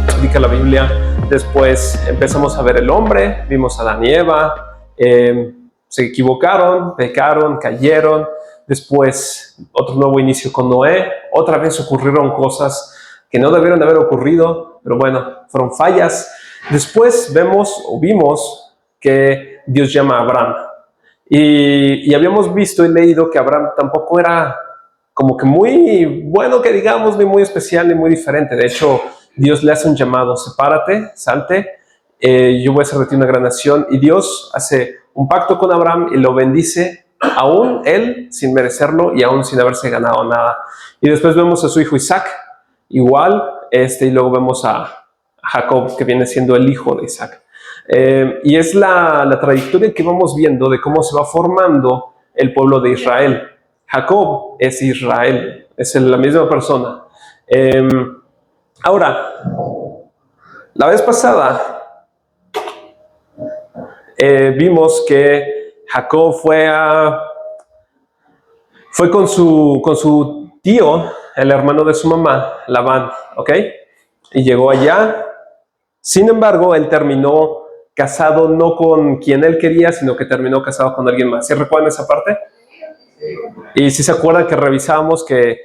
Explica la Biblia. Después empezamos a ver el hombre, vimos a Adán y Eva, se equivocaron, pecaron, cayeron. Después otro nuevo inicio con Noé. Otra vez ocurrieron cosas que no debieron de haber ocurrido, pero bueno, fueron fallas. Después vimos que Dios llama a Abraham. Y habíamos visto y leído que Abraham tampoco era como que muy bueno, que digamos, ni muy especial, ni muy diferente. De hecho, Dios le hace un llamado: sepárate, salte, yo voy a hacer de ti una gran nación. Y Dios hace un pacto con Abraham y lo bendice, aún él sin merecerlo y aún sin haberse ganado nada. Y después vemos a su hijo Isaac, igual, y luego vemos a Jacob, que viene siendo el hijo de Isaac. Y es la trayectoria que vamos viendo de cómo se va formando el pueblo de Israel. Jacob es Israel, es la misma persona. Ahora, la vez pasada vimos que Jacob fue con su tío, el hermano de su mamá, Labán, ¿ok? Y llegó allá. Sin embargo, él terminó casado no con quien él quería, sino que terminó casado con alguien más. ¿Sí recuerdan esa parte? Y si se acuerdan que revisamos que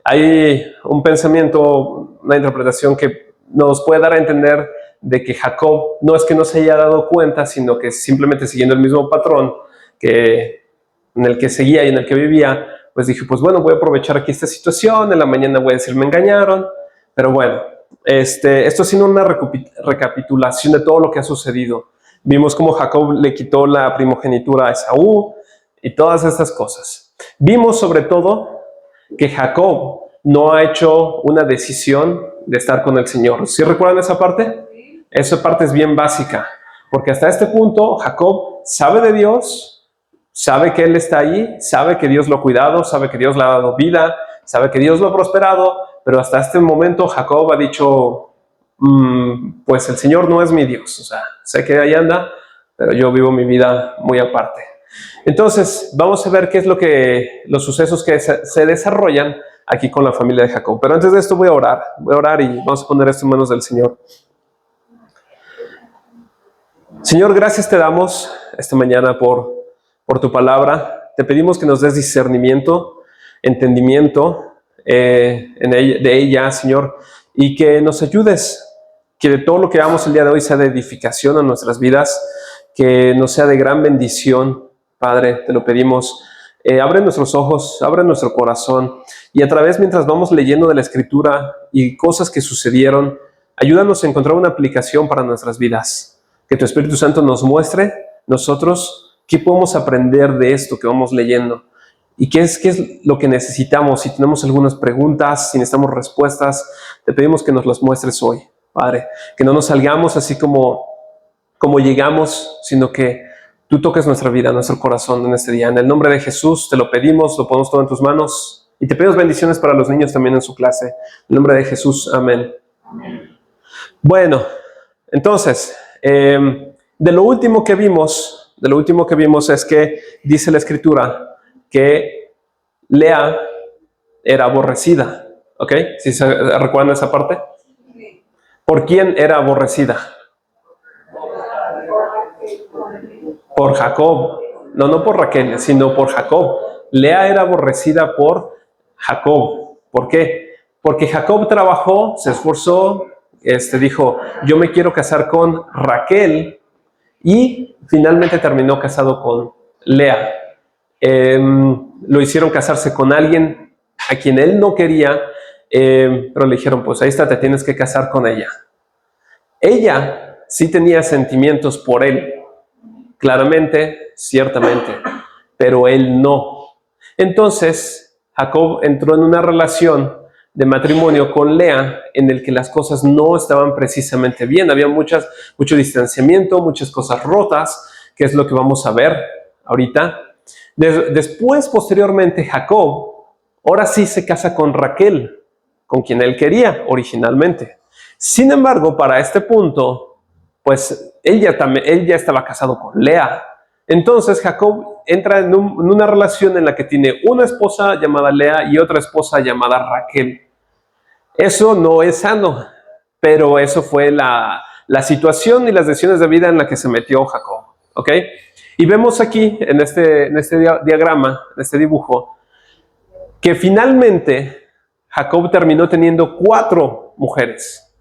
hay un pensamiento, una interpretación que nos puede dar a entender de que Jacob no es que no se haya dado cuenta, sino que simplemente siguiendo el mismo patrón en el que seguía y en el que vivía, pues dije, pues bueno, voy a aprovechar aquí esta situación, en la mañana voy a decir, me engañaron, pero bueno, esto ha sido una recapitulación de todo lo que ha sucedido. Vimos cómo Jacob le quitó la primogenitura a Esaú y todas estas cosas. Vimos sobre todo que Jacob no ha hecho una decisión de estar con el Señor. ¿Sí recuerdan esa parte? Esa parte es bien básica, porque hasta este punto Jacob sabe de Dios, sabe que Él está ahí, sabe que Dios lo ha cuidado, sabe que Dios le ha dado vida, sabe que Dios lo ha prosperado, pero hasta este momento Jacob ha dicho, pues el Señor no es mi Dios. O sea, sé que ahí anda, pero yo vivo mi vida muy aparte. Entonces, vamos a ver qué es los sucesos que se desarrollan aquí con la familia de Jacob. Pero antes de esto voy a orar y vamos a poner esto en manos del Señor. Señor, gracias te damos esta mañana por tu palabra. Te pedimos que nos des discernimiento, entendimiento de ella, Señor, y que nos ayudes, que de todo lo que hagamos el día de hoy sea de edificación a nuestras vidas, que nos sea de gran bendición. Padre, te lo pedimos. Abre nuestros ojos, abre nuestro corazón, y a través, mientras vamos leyendo de la Escritura y cosas que sucedieron, ayúdanos a encontrar una aplicación para nuestras vidas. Que tu Espíritu Santo nos muestre nosotros qué podemos aprender de esto que vamos leyendo y qué es lo que necesitamos. Si tenemos algunas preguntas, si necesitamos respuestas, te pedimos que nos las muestres hoy, Padre. Que no nos salgamos así como llegamos, sino que tú toques nuestra vida, nuestro corazón en este día. En el nombre de Jesús te lo pedimos, lo ponemos todo en tus manos. Y te pedimos bendiciones para los niños también en su clase. En el nombre de Jesús, amén. Bueno, entonces, de lo último que vimos es que dice la Escritura que Lea era aborrecida. ¿Ok? ¿Sí se recuerdan esa parte? ¿Por quién era aborrecida? Por Jacob. No por Raquel, sino por Jacob. Lea era aborrecida por Jacob. ¿Por qué? Porque Jacob trabajó, se esforzó, dijo, yo me quiero casar con Raquel, y finalmente terminó casado con Lea. Lo hicieron casarse con alguien a quien él no quería, pero le dijeron, pues ahí está, te tienes que casar con ella. Ella sí tenía sentimientos por él, claramente, ciertamente, pero él no. Entonces, Jacob entró en una relación de matrimonio con Lea en el que las cosas no estaban precisamente bien. Había mucho distanciamiento, muchas cosas rotas, que es lo que vamos a ver ahorita. Después, posteriormente, Jacob, ahora sí se casa con Raquel, con quien él quería originalmente. Sin embargo, para este punto, pues él ya estaba casado con Lea. Entonces Jacob entra en una relación en la que tiene una esposa llamada Lea y otra esposa llamada Raquel. Eso no es sano, pero eso fue la situación y las decisiones de vida en la que se metió Jacob. ¿Ok? Y vemos aquí, en este diagrama, en este dibujo, que finalmente Jacob terminó teniendo 4 mujeres.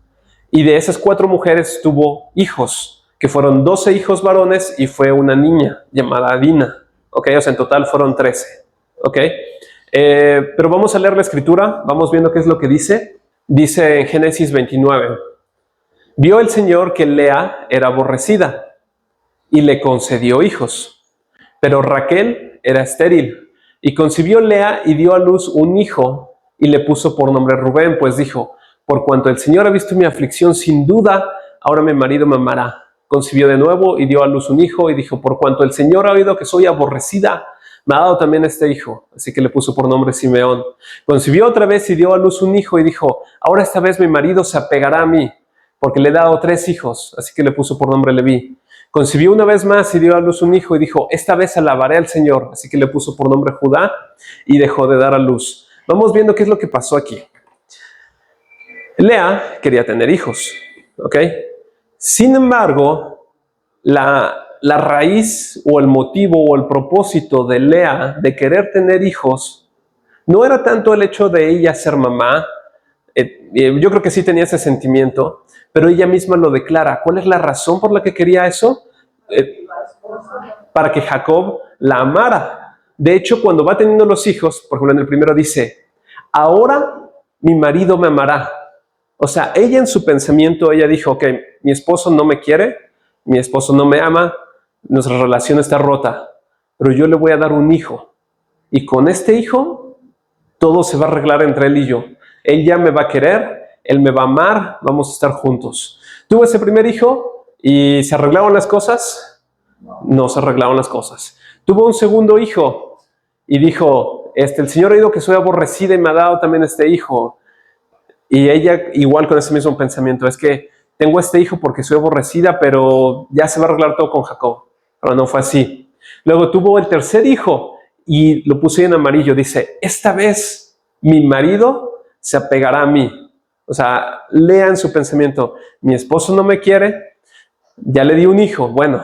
Y de esas 4 mujeres tuvo hijos, que fueron 12 hijos varones y fue una niña llamada Dina. ¿Ok? O sea, en total fueron 13. ¿Ok? Pero vamos a leer la escritura, vamos viendo qué es lo que dice. Dice en Génesis 29, vio el Señor que Lea era aborrecida y le concedió hijos, pero Raquel era estéril y concibió Lea y dio a luz un hijo y le puso por nombre Rubén, pues dijo, por cuanto el Señor ha visto mi aflicción, sin duda, ahora mi marido me amará. Concibió de nuevo y dio a luz un hijo y dijo, por cuanto el Señor ha oído que soy aborrecida, me ha dado también este hijo. Así que le puso por nombre Simeón. Concibió otra vez y dio a luz un hijo y dijo, ahora esta vez mi marido se apegará a mí, porque le he dado 3 hijos. Así que le puso por nombre Leví. Concibió una vez más y dio a luz un hijo y dijo, esta vez alabaré al Señor. Así que le puso por nombre Judá y dejó de dar a luz. Vamos viendo qué es lo que pasó aquí. Lea quería tener hijos, ¿ok? Sin embargo, la raíz o el motivo o el propósito de Lea de querer tener hijos no era tanto el hecho de ella ser mamá. Yo creo que sí tenía ese sentimiento, pero ella misma lo declara. ¿Cuál es la razón por la que quería eso? Para que Jacob la amara. De hecho, cuando va teniendo los hijos, por ejemplo en el primero dice, ahora mi marido me amará. O sea, ella en su pensamiento, ella dijo, ok, mi esposo no me quiere, mi esposo no me ama, nuestra relación está rota, pero yo le voy a dar un hijo. Y con este hijo, todo se va a arreglar entre él y yo. Él ya me va a querer, él me va a amar, vamos a estar juntos. Tuvo ese primer hijo y ¿se arreglaron las cosas? No se arreglaron las cosas. Tuvo un segundo hijo y dijo, el Señor ha oído que soy aborrecida y me ha dado también este hijo. Y ella igual con ese mismo pensamiento, es que tengo este hijo porque soy aborrecida, pero ya se va a arreglar todo con Jacob. Pero no fue así. Luego tuvo el tercer hijo y lo puse en amarillo. Dice, esta vez mi marido se apegará a mí. O sea, lea en su pensamiento, mi esposo no me quiere, ya le di un hijo, bueno,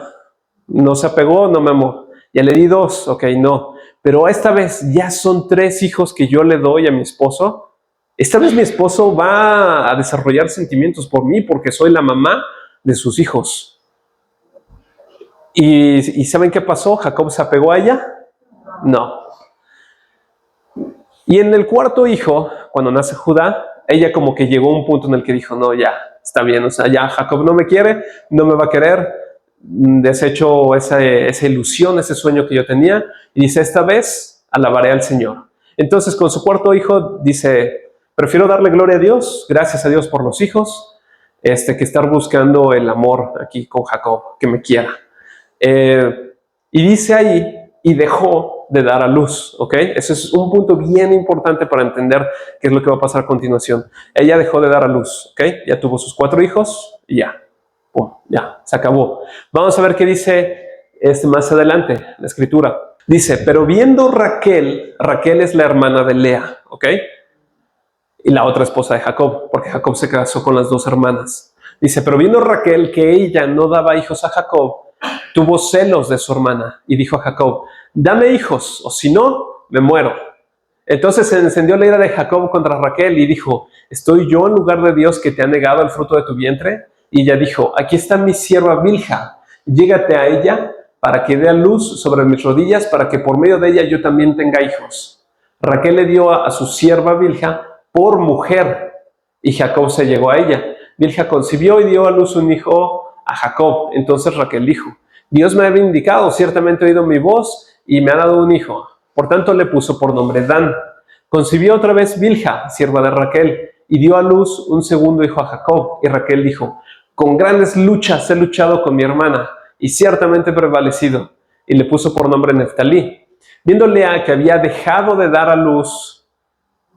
no se apegó, no me amó. Ya le di 2, ok, no. Pero esta vez ya son 3 hijos que yo le doy a mi esposo. Esta vez mi esposo va a desarrollar sentimientos por mí porque soy la mamá de sus hijos. ¿Y saben qué pasó? ¿Jacob se apegó a ella? No. Y en el cuarto hijo, cuando nace Judá, ella como que llegó a un punto en el que dijo, no, ya, está bien, o sea, ya Jacob no me quiere, no me va a querer, desecho esa ilusión, ese sueño que yo tenía, y dice, esta vez alabaré al Señor. Entonces con su cuarto hijo dice, prefiero darle gloria a Dios, gracias a Dios por los hijos, que estar buscando el amor aquí con Jacob, que me quiera. Y dice ahí, y dejó de dar a luz, ¿ok? Ese es un punto bien importante para entender qué es lo que va a pasar a continuación. Ella dejó de dar a luz, ¿ok? Ya tuvo sus 4 hijos y ya, pum, ya, se acabó. Vamos a ver qué dice más adelante, la escritura. Dice, pero viendo Raquel es la hermana de Lea, ¿ok? Y la otra esposa de Jacob, porque Jacob se casó con las 2 hermanas. Dice, pero viendo Raquel que ella no daba hijos a Jacob, tuvo celos de su hermana y dijo a Jacob, dame hijos, o si no, me muero. Entonces se encendió la ira de Jacob contra Raquel y dijo, ¿estoy yo en lugar de Dios que te ha negado el fruto de tu vientre? Y ella dijo, aquí está mi sierva Bilha, llégate a ella para que dé a luz sobre mis rodillas, para que por medio de ella yo también tenga hijos. Raquel le dio a su sierva Bilha por mujer y Jacob se llegó a ella. Bilha concibió y dio a luz un hijo a Jacob. Entonces Raquel dijo, Dios me ha vindicado, ciertamente ha oído mi voz y me ha dado un hijo. Por tanto le puso por nombre Dan. Concibió otra vez Bilha, sierva de Raquel, y dio a luz un segundo hijo a Jacob. Y Raquel dijo, con grandes luchas he luchado con mi hermana y ciertamente he prevalecido. Y le puso por nombre Neftalí. Viendo Lea que había dejado de dar a luz,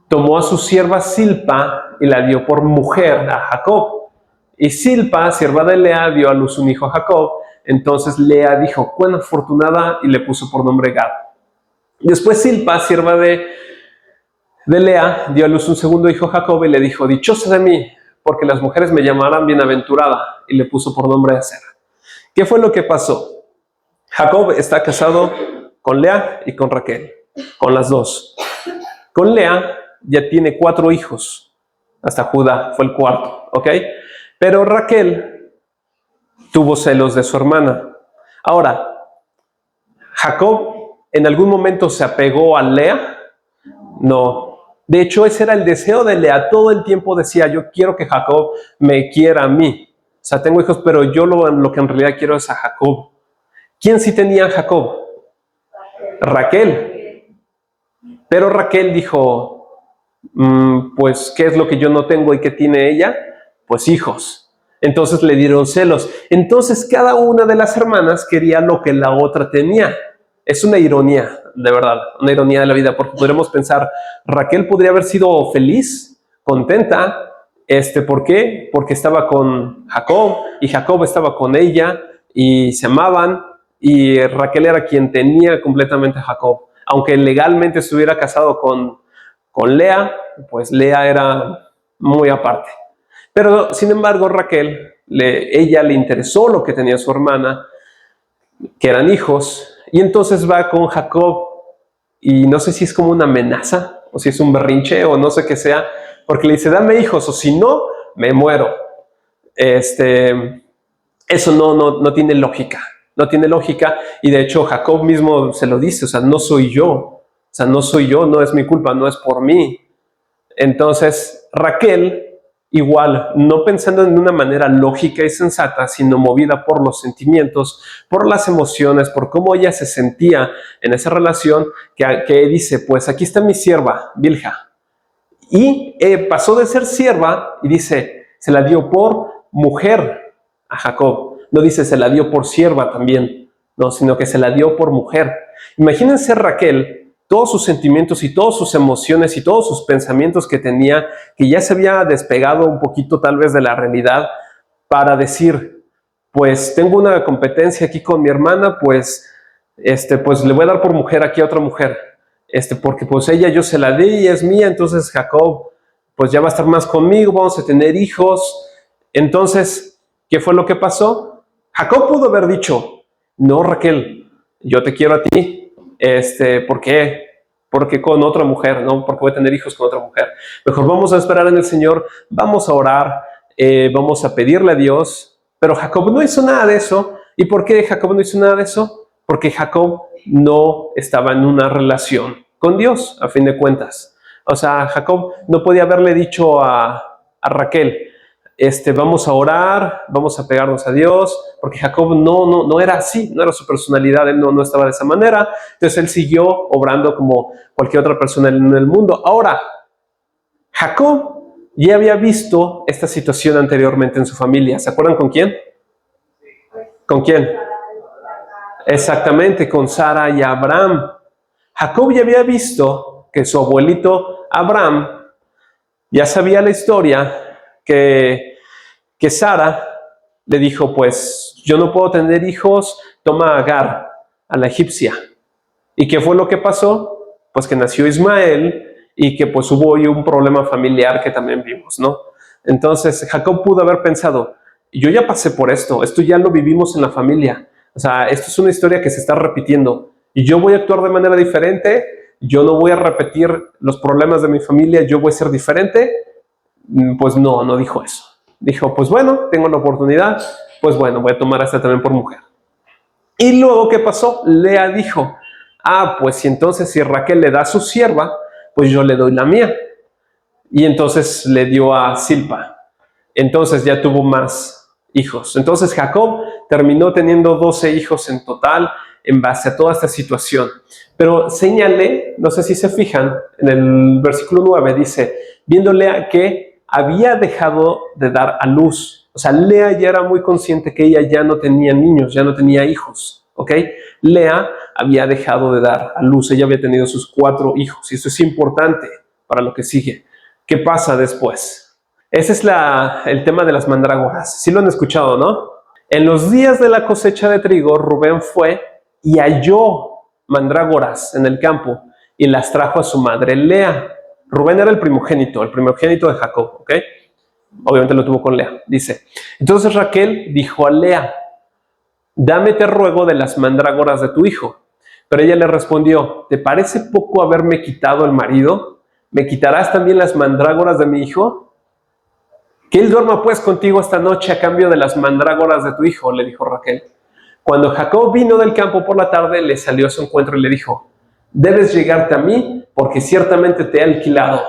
tomó a su sierva Silpa y la dio por mujer a Jacob. Y Silpa, sierva de Lea, dio a luz un hijo a Jacob, Entonces Lea dijo, cuán afortunada, y le puso por nombre Gad. Después Silpa, sierva de Lea, dio a luz un segundo hijo, Jacob, y le dijo, dichosa de mí, porque las mujeres me llamarán bienaventurada, y le puso por nombre Aser. ¿Qué fue lo que pasó? Jacob está casado con Lea y con Raquel, con las dos. Con Lea ya tiene 4 hijos, hasta Judá fue el cuarto, ¿ok? Pero Raquel tuvo celos de su hermana. Ahora, ¿Jacob en algún momento se apegó a Lea? No. De hecho, ese era el deseo de Lea. Todo el tiempo decía, yo quiero que Jacob me quiera a mí. O sea, tengo hijos, pero yo lo que en realidad quiero es a Jacob. ¿Quién sí tenía a Jacob? Raquel. Pero Raquel dijo, pues, ¿qué es lo que yo no tengo y qué tiene ella? Pues hijos. Entonces le dieron celos. Entonces cada una de las hermanas quería lo que la otra tenía. Es una ironía, de verdad, una ironía de la vida, porque podríamos pensar, Raquel podría haber sido feliz, contenta. ¿Por qué? Porque estaba con Jacob y Jacob estaba con ella y se amaban, y Raquel era quien tenía completamente a Jacob. Aunque legalmente estuviera casado con Lea, pues Lea era muy aparte. Pero sin embargo Raquel, ella le interesó lo que tenía su hermana, que eran hijos, y entonces va con Jacob, y no sé si es como una amenaza, o si es un berrinche, o no sé qué sea, porque le dice, dame hijos, o si no, me muero. Eso no tiene lógica, no tiene lógica, y de hecho Jacob mismo se lo dice, o sea, no soy yo, no es mi culpa, no es por mí. Entonces Raquel, igual, no pensando en una manera lógica y sensata, sino movida por los sentimientos, por las emociones, por cómo ella se sentía en esa relación, que dice, pues aquí está mi sierva, Bilha. Y pasó de ser sierva, y dice, se la dio por mujer a Jacob. No dice se la dio por sierva también, no, sino que se la dio por mujer. Imagínense Raquel, todos sus sentimientos y todas sus emociones y todos sus pensamientos que tenía, que ya se había despegado un poquito tal vez de la realidad, para decir, pues tengo una competencia aquí con mi hermana, pues le voy a dar por mujer aquí a otra mujer, porque pues ella yo se la di y es mía, entonces Jacob pues ya va a estar más conmigo, vamos a tener hijos. Entonces, ¿qué fue lo que pasó? Jacob pudo haber dicho, no Raquel, yo te quiero a ti. ¿Por qué? Porque con otra mujer, ¿no? Porque voy a tener hijos con otra mujer. Mejor vamos a esperar en el Señor, vamos a orar, vamos a pedirle a Dios. Pero Jacob no hizo nada de eso. ¿Y por qué Jacob no hizo nada de eso? Porque Jacob no estaba en una relación con Dios, a fin de cuentas. O sea, Jacob no podía haberle dicho a Raquel, vamos a orar, vamos a pegarnos a Dios, porque Jacob no era así, no era su personalidad, él no estaba de esa manera. Entonces él siguió obrando como cualquier otra persona en el mundo. Ahora, Jacob ya había visto esta situación anteriormente en su familia. ¿Se acuerdan con quién? ¿Con quién? Exactamente, con Sara y Abraham. Jacob ya había visto que su abuelito Abraham ya sabía la historia, que Sara le dijo, pues yo no puedo tener hijos, toma a Agar, a la egipcia. ¿Y qué fue lo que pasó? Pues que nació Ismael y que pues hubo un problema familiar que también vimos, ¿no? Entonces Jacob pudo haber pensado, yo ya pasé por esto ya lo vivimos en la familia. O sea, esto es una historia que se está repitiendo y yo voy a actuar de manera diferente, yo no voy a repetir los problemas de mi familia, yo voy a ser diferente. Pues no dijo eso. Dijo, pues bueno, tengo la oportunidad, pues bueno, voy a tomar a esta también por mujer. Y luego, ¿qué pasó? Lea dijo, pues si Raquel le da a su sierva, pues yo le doy la mía. Y entonces le dio a Silpa. Entonces ya tuvo más hijos. Entonces Jacob terminó teniendo 12 hijos en total en base a toda esta situación. Pero señalé, no sé si se fijan, en el versículo 9 dice, viendo Lea que había dejado de dar a luz. O sea, Lea ya era muy consciente que ella ya no tenía niños, ya no tenía hijos, ¿ok? Lea había dejado de dar a luz, ella había tenido sus 4 hijos, y eso es importante para lo que sigue. ¿Qué pasa después? Ese es el tema de las mandrágoras. Sí lo han escuchado, ¿no? En los días de la cosecha de trigo, Rubén fue y halló mandrágoras en el campo y las trajo a su madre Lea. Rubén era el primogénito de Jacob, ¿ok? Obviamente lo tuvo con Lea, dice. Entonces Raquel dijo a Lea, dame te ruego de las mandrágoras de tu hijo. Pero ella le respondió, ¿te parece poco haberme quitado el marido? ¿Me quitarás también las mandrágoras de mi hijo? Que él duerma pues contigo esta noche a cambio de las mandrágoras de tu hijo, le dijo Raquel. Cuando Jacob vino del campo por la tarde, le salió a su encuentro y le dijo, debes llegarte a mí, porque ciertamente te he alquilado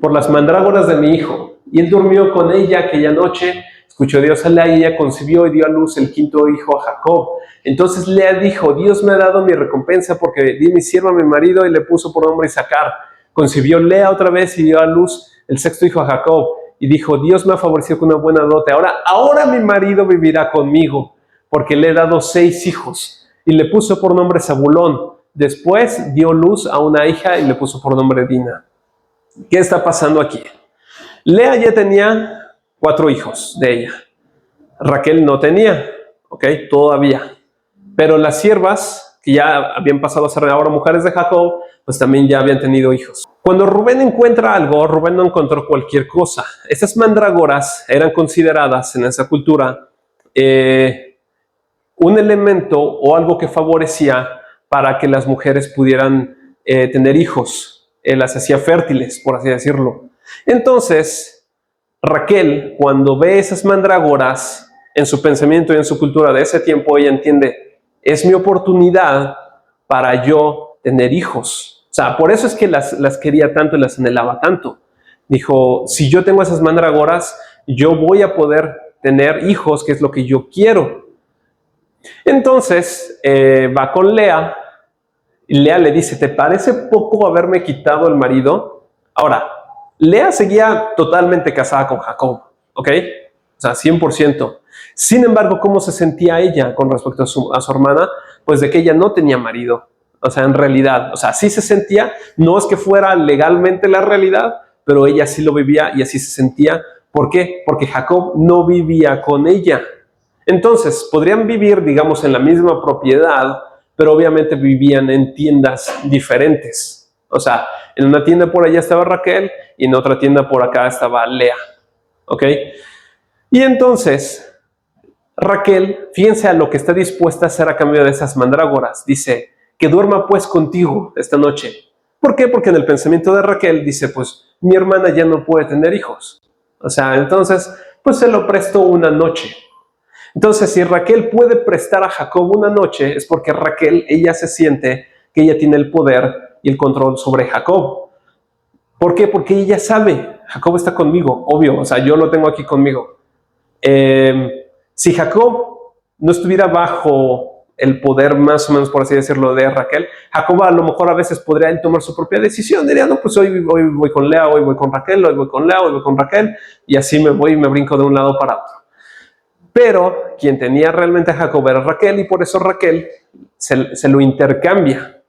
por las mandrágoras de mi hijo. Y él durmió con ella aquella noche. Escuchó Dios a Lea y ella concibió y dio a luz el quinto hijo a Jacob. Entonces Lea dijo, Dios me ha dado mi recompensa porque di mi siervo a mi marido y le puso por nombre Isaacar. Concibió Lea otra vez y dio a luz el sexto hijo a Jacob. Y dijo, Dios me ha favorecido con una buena dote. Ahora mi marido vivirá conmigo, porque le he dado 6 hijos. Y le puso por nombre Zabulón. Después dio luz a una hija y le puso por nombre Dina. ¿Qué está pasando aquí? Lea ya tenía 4 hijos de ella. Raquel no tenía, ¿ok? Todavía. Pero las siervas, que ya habían pasado a ser ahora mujeres de Jacob, pues también ya habían tenido hijos. Cuando Rubén encuentra algo, Rubén no encontró cualquier cosa. Estas mandrágoras eran consideradas en esa cultura un elemento o algo que favorecía para que las mujeres pudieran tener hijos. Las hacía fértiles, por así decirlo. Entonces, Raquel, cuando ve esas mandrágoras, en su pensamiento y en su cultura de ese tiempo, ella entiende, es mi oportunidad para yo tener hijos. O sea, por eso es que las quería tanto y las anhelaba tanto. Dijo, si yo tengo esas mandrágoras, yo voy a poder tener hijos, que es lo que yo quiero. Entonces, va con Lea, y Lea le dice, ¿te parece poco haberme quitado el marido? Ahora, Lea seguía totalmente casada con Jacob, ¿ok? O sea, 100%. Sin embargo, ¿cómo se sentía ella con respecto a su hermana? Pues de que ella no tenía marido. O sea, en realidad, o sea, sí se sentía, no es que fuera legalmente la realidad, pero ella sí lo vivía y así se sentía. ¿Por qué? Porque Jacob no vivía con ella. Entonces, podrían vivir, digamos, en la misma propiedad, pero obviamente vivían en tiendas diferentes. O sea, en una tienda por allá estaba Raquel y en otra tienda por acá estaba Lea. ¿Ok? Y entonces, Raquel, fíjense a lo que está dispuesta a hacer a cambio de esas mandrágoras. Dice, que duerma pues contigo esta noche. ¿Por qué? Porque en el pensamiento de Raquel dice, pues, mi hermana ya no puede tener hijos. O sea, entonces, pues se lo prestó una noche. Entonces, si Raquel puede prestar a Jacob una noche, es porque Raquel, ella se siente que ella tiene el poder y el control sobre Jacob. ¿Por qué? Porque ella sabe, Jacob está conmigo, obvio, o sea, yo lo tengo aquí conmigo. Si Jacob no estuviera bajo el poder, más o menos, por así decirlo, de Raquel, Jacob a lo mejor a veces podría él tomar su propia decisión. Diría, no, pues hoy voy con Lea, hoy voy con Raquel, hoy voy con Lea, hoy voy con Raquel, y así me voy y me brinco de un lado para otro. Pero quien tenía realmente a Jacob era Raquel, y por eso Raquel se lo intercambia.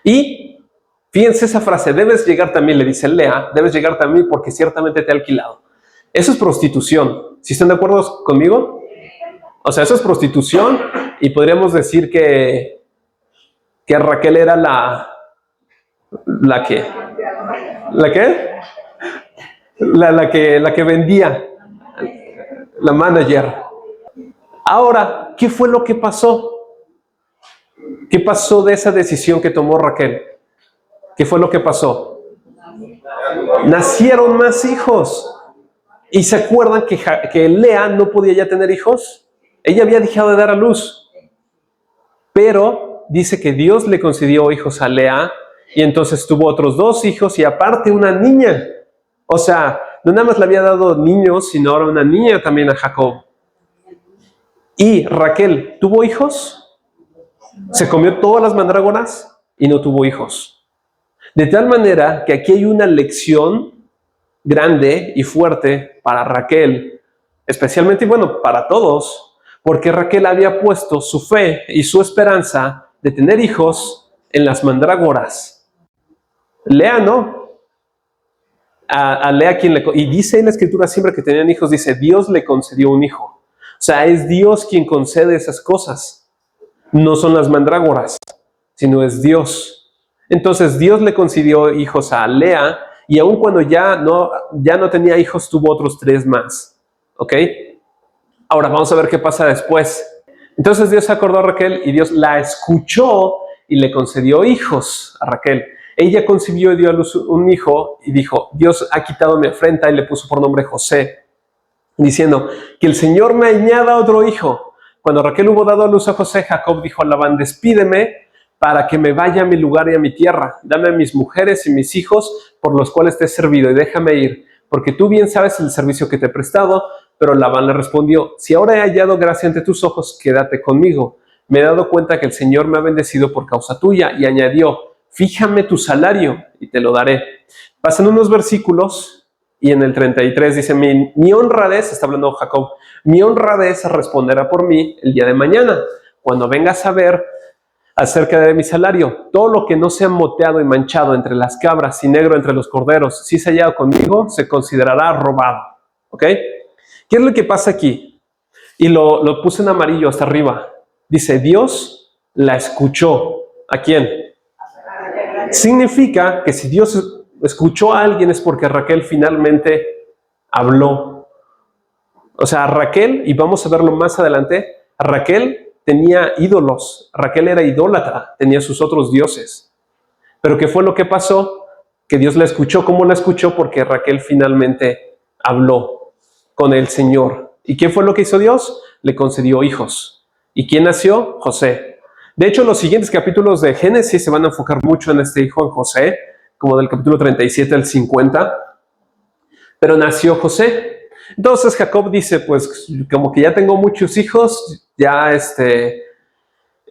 Y fíjense esa frase, debes llegar también, le dice Lea, debes llegar también porque ciertamente te he alquilado. Eso es prostitución. ¿Sí están de acuerdo conmigo? O sea, eso es prostitución, y podríamos decir que Raquel era la que vendía, la manager. Ahora, ¿qué fue lo que pasó? ¿Qué pasó de esa decisión que tomó Raquel? ¿Qué fue lo que pasó? Nacieron más hijos. ¿Y se acuerdan que Lea no podía ya tener hijos? Ella había dejado de dar a luz. Pero dice que Dios le concedió hijos a Lea, y entonces tuvo otros 2 hijos y aparte una niña. O sea, no nada más le había dado niños, sino ahora una niña también a Jacob. Y Raquel tuvo hijos, se comió todas las mandrágoras y no tuvo hijos. De tal manera que aquí hay una lección grande y fuerte para Raquel, especialmente, bueno, para todos, porque Raquel había puesto su fe y su esperanza de tener hijos en las mandrágoras. Lea no. A Lea y dice en la escritura siempre que tenían hijos, dice, Dios le concedió un hijo. O sea, es Dios quien concede esas cosas. No son las mandrágoras, sino es Dios. Entonces Dios le concedió hijos a Lea, y aun cuando ya no tenía hijos, tuvo otros 3 más. ¿Ok? Ahora vamos a ver qué pasa después. Entonces Dios se acordó a Raquel y Dios la escuchó y le concedió hijos a Raquel. Ella concibió y dio a luz un hijo y dijo: Dios ha quitado mi afrenta, y le puso por nombre José, diciendo: que el Señor me añada otro hijo. Cuando Raquel hubo dado a luz a José, Jacob dijo a Labán: despídeme para que me vaya a mi lugar y a mi tierra. Dame a mis mujeres y mis hijos por los cuales te he servido, y déjame ir, porque tú bien sabes el servicio que te he prestado. Pero Labán le respondió: si ahora he hallado gracia ante tus ojos, quédate conmigo. Me he dado cuenta que el Señor me ha bendecido por causa tuya. Y añadió: fíjame tu salario y te lo daré. Pasan unos versículos y en el 33 dice: mi honradez, está hablando Jacob, mi honradez responderá por mí el día de mañana, cuando vengas a ver acerca de mi salario. Todo lo que no sea moteado y manchado entre las cabras y negro entre los corderos, si es hallado conmigo, se considerará robado. ¿Ok? ¿Qué es lo que pasa aquí? Y lo puse en amarillo hasta arriba. Dice: Dios la escuchó. ¿A quién? Significa que si Dios escuchó a alguien es porque Raquel finalmente habló. O sea, Raquel, y vamos a verlo más adelante, Raquel tenía ídolos. Raquel era idólatra, tenía sus otros dioses. Pero ¿qué fue lo que pasó? Que Dios la escuchó. ¿Cómo la escuchó? Porque Raquel finalmente habló con el Señor. ¿Y qué fue lo que hizo Dios? Le concedió hijos. ¿Y quién nació? José. De hecho, los siguientes capítulos de Génesis se van a enfocar mucho en este hijo, en José, como del capítulo 37 al 50. Pero nació José. Entonces Jacob dice: pues como que ya tengo muchos hijos, ya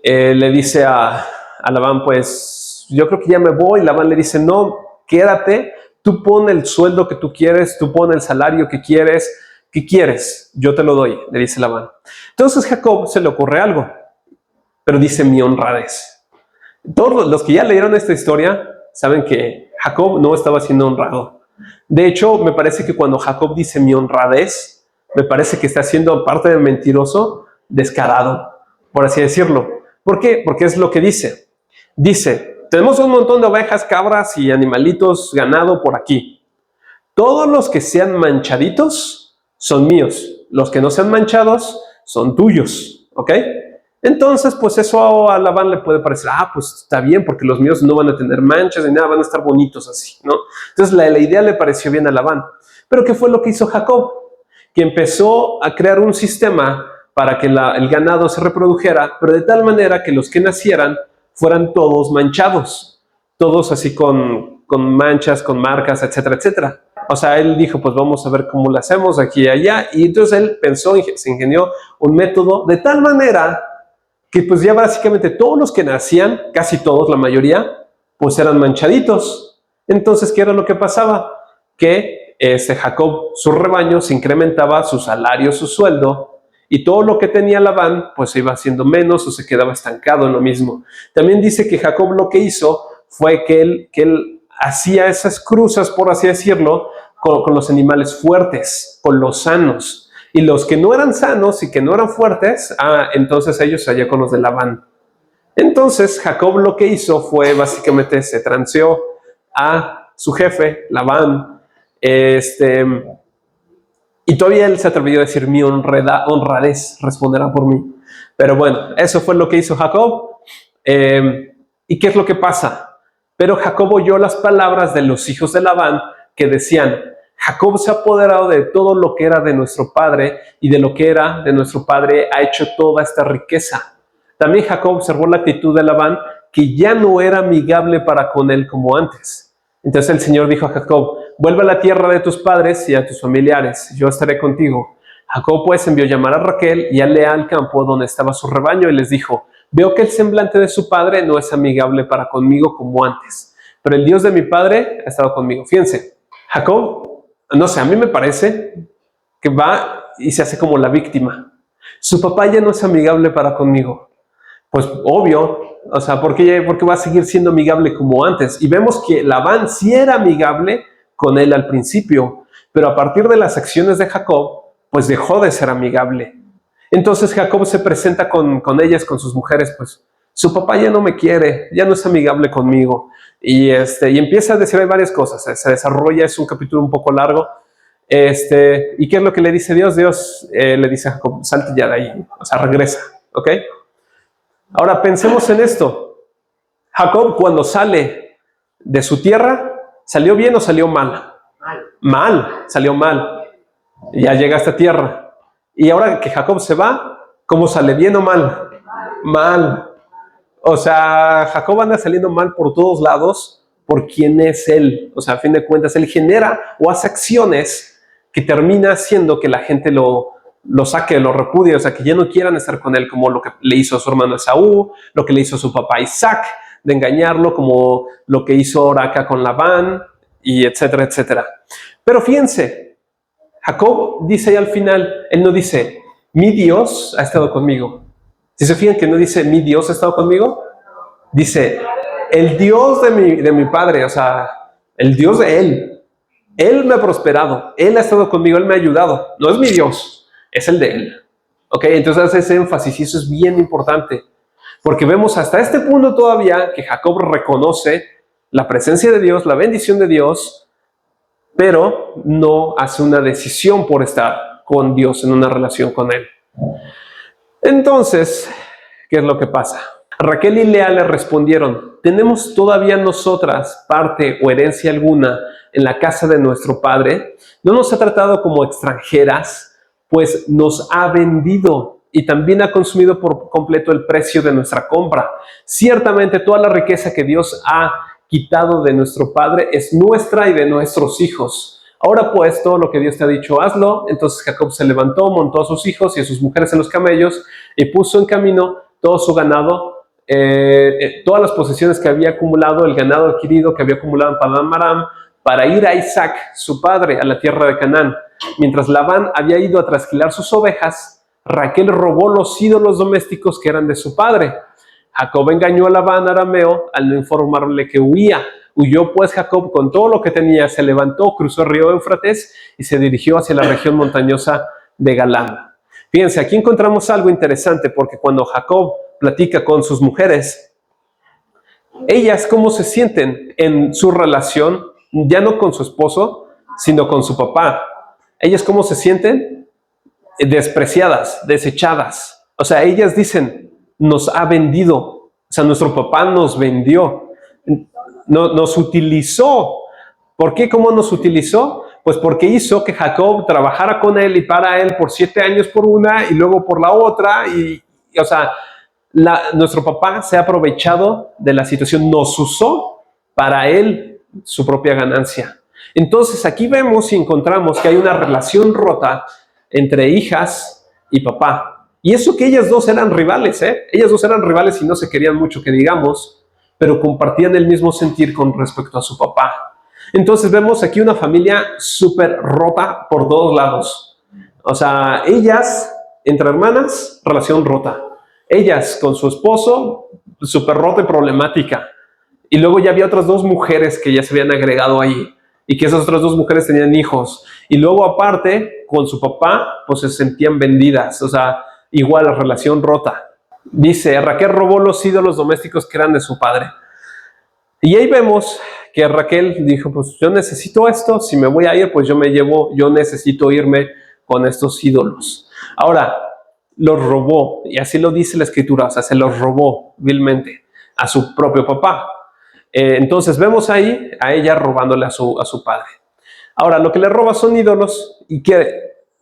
le dice a Labán: pues yo creo que ya me voy. Labán le dice: no, quédate, tú pon el sueldo que tú quieres, tú pon el salario que quieres. ¿Qué quieres? Yo te lo doy, le dice Labán. Entonces Jacob se le ocurre algo, pero dice: mi honradez. Todos los que ya leyeron esta historia saben que Jacob no estaba siendo honrado. De hecho, me parece que cuando Jacob dice mi honradez, me parece que está siendo, aparte de mentiroso, descarado, por así decirlo. ¿Por qué? Porque es lo que dice. Dice: tenemos un montón de ovejas, cabras y animalitos, ganado por aquí. Todos los que sean manchaditos son míos. Los que no sean manchados son tuyos. ¿Ok? Entonces, pues eso a Labán le puede parecer: pues está bien, porque los míos no van a tener manchas ni nada, van a estar bonitos así, ¿no? Entonces la idea le pareció bien a Labán. Pero ¿qué fue lo que hizo Jacob? Que empezó a crear un sistema para que el ganado se reprodujera, pero de tal manera que los que nacieran fueran todos manchados, todos así con manchas, con marcas, etcétera, etcétera. O sea, él dijo: pues vamos a ver cómo lo hacemos aquí y allá. Y entonces él pensó, se ingenió un método de tal manera que pues ya básicamente todos los que nacían, casi todos, la mayoría, pues eran manchaditos. Entonces, ¿qué era lo que pasaba? Que Jacob, su rebaño, se incrementaba, su salario, su sueldo, y todo lo que tenía Labán, pues se iba haciendo menos o se quedaba estancado en lo mismo. También dice que Jacob lo que hizo fue que él hacía esas cruzas, por así decirlo, con los animales fuertes, con los sanos. Y los que no eran sanos y que no eran fuertes, entonces ellos allá con los de Labán. Entonces Jacob lo que hizo fue básicamente se transeó a su jefe, Labán, y todavía él se atrevió a decir: mi honradez responderá por mí. Pero bueno, eso fue lo que hizo Jacob. ¿Y qué es lo que pasa? Pero Jacob oyó las palabras de los hijos de Labán que decían: Jacob se ha apoderado de todo lo que era de nuestro padre, y de lo que era de nuestro padre ha hecho toda esta riqueza. También Jacob observó la actitud de Labán, que ya no era amigable para con él como antes. Entonces el Señor dijo a Jacob: vuelve a la tierra de tus padres y a tus familiares, yo estaré contigo. Jacob pues envió llamar a Raquel y a Lea al campo donde estaba su rebaño, y les dijo: veo que el semblante de su padre no es amigable para conmigo como antes, pero el Dios de mi padre ha estado conmigo. Fíjense, Jacob, no sé, a mí me parece que va y se hace como la víctima. Su papá ya no es amigable para conmigo. Pues obvio, o sea, ¿por qué va a seguir siendo amigable como antes? Y vemos que Labán sí era amigable con él al principio, pero a partir de las acciones de Jacob, pues dejó de ser amigable. Entonces Jacob se presenta con ellas, con sus mujeres, pues su papá ya no me quiere, ya no es amigable conmigo. Y empieza a decir varias cosas, se desarrolla, es un capítulo un poco largo. ¿Y qué es lo que le dice Dios? Dios le dice a Jacob, salte ya de ahí, o sea, regresa, ¿ok? Ahora pensemos en esto. Jacob, cuando sale de su tierra, ¿salió bien o salió mal? Mal, salió mal. Ya llega a esta tierra. Y ahora que Jacob se va, ¿cómo sale? ¿Bien o mal? Mal. O sea, Jacob anda saliendo mal por todos lados por quién es él. O sea, a fin de cuentas, él genera o hace acciones que termina haciendo que la gente lo saque, lo repudie, o sea, que ya no quieran estar con él, como lo que le hizo a su hermano Esaú, lo que le hizo a su papá Isaac, de engañarlo, como lo que hizo ahora acá con Labán, y etcétera, etcétera. Pero fíjense, Jacob dice ahí al final, él no dice, mi Dios ha estado conmigo. Si se fijan que no dice, mi Dios ha estado conmigo, dice, el Dios de mi padre, o sea, el Dios de él. Él me ha prosperado, Él ha estado conmigo, Él me ha ayudado. No es mi Dios, es el de Él. ¿Ok? Entonces hace ese énfasis y eso es bien importante. Porque vemos hasta este punto todavía que Jacob reconoce la presencia de Dios, la bendición de Dios, pero no hace una decisión por estar con Dios en una relación con Él. Entonces, ¿qué es lo que pasa? Raquel y Lea le respondieron, ¿tenemos todavía nosotras parte o herencia alguna en la casa de nuestro padre? No nos ha tratado como extranjeras, pues nos ha vendido y también ha consumido por completo el precio de nuestra compra. Ciertamente toda la riqueza que Dios ha quitado de nuestro padre es nuestra y de nuestros hijos. Ahora pues, todo lo que Dios te ha dicho, hazlo. Entonces Jacob se levantó, montó a sus hijos y a sus mujeres en los camellos y puso en camino todo su ganado, todas las posesiones que había acumulado, el ganado adquirido que había acumulado en Padán Aram, para ir a Isaac, su padre, a la tierra de Canaán. Mientras Labán había ido a trasquilar sus ovejas, Raquel robó los ídolos domésticos que eran de su padre. Jacob engañó a Labán arameo al no informarle que huía. Huyó pues Jacob con todo lo que tenía, se levantó, cruzó el río Éufrates y se dirigió hacia la región montañosa de Galán. Fíjense, aquí encontramos algo interesante porque cuando Jacob platica con sus mujeres, ellas cómo se sienten en su relación, ya no con su esposo, sino con su papá. Ellas cómo se sienten despreciadas, desechadas. O sea, ellas dicen, nos ha vendido. O sea, nuestro papá nos vendió, nos utilizó. ¿Por qué? ¿Cómo nos utilizó? Pues porque hizo que Jacob trabajara con él y para él por 7 años por una y luego por la otra. O sea, nuestro papá se ha aprovechado de la situación, nos usó para él su propia ganancia. Entonces aquí vemos y encontramos que hay una relación rota entre hijas y papá. Y eso que ellas dos eran rivales, ellas dos eran rivales y no se querían mucho, que digamos, pero compartían el mismo sentir con respecto a su papá. Entonces vemos aquí una familia súper rota por todos lados. O sea, ellas, entre hermanas, relación rota. Ellas con su esposo, súper rota y problemática. Y luego ya había otras 2 mujeres que ya se habían agregado ahí. Y que esas otras 2 mujeres tenían hijos. Y luego aparte, con su papá, pues se sentían vendidas. O sea, igual la relación rota. Dice, Raquel robó los ídolos domésticos que eran de su padre. Y ahí vemos que Raquel dijo, pues yo necesito esto, si me voy a ir, pues yo necesito irme con estos ídolos. Ahora, los robó, y así lo dice la escritura, o sea, se los robó vilmente a su propio papá. Entonces vemos ahí a ella robándole a su padre. Ahora, lo que le roba son ídolos, y que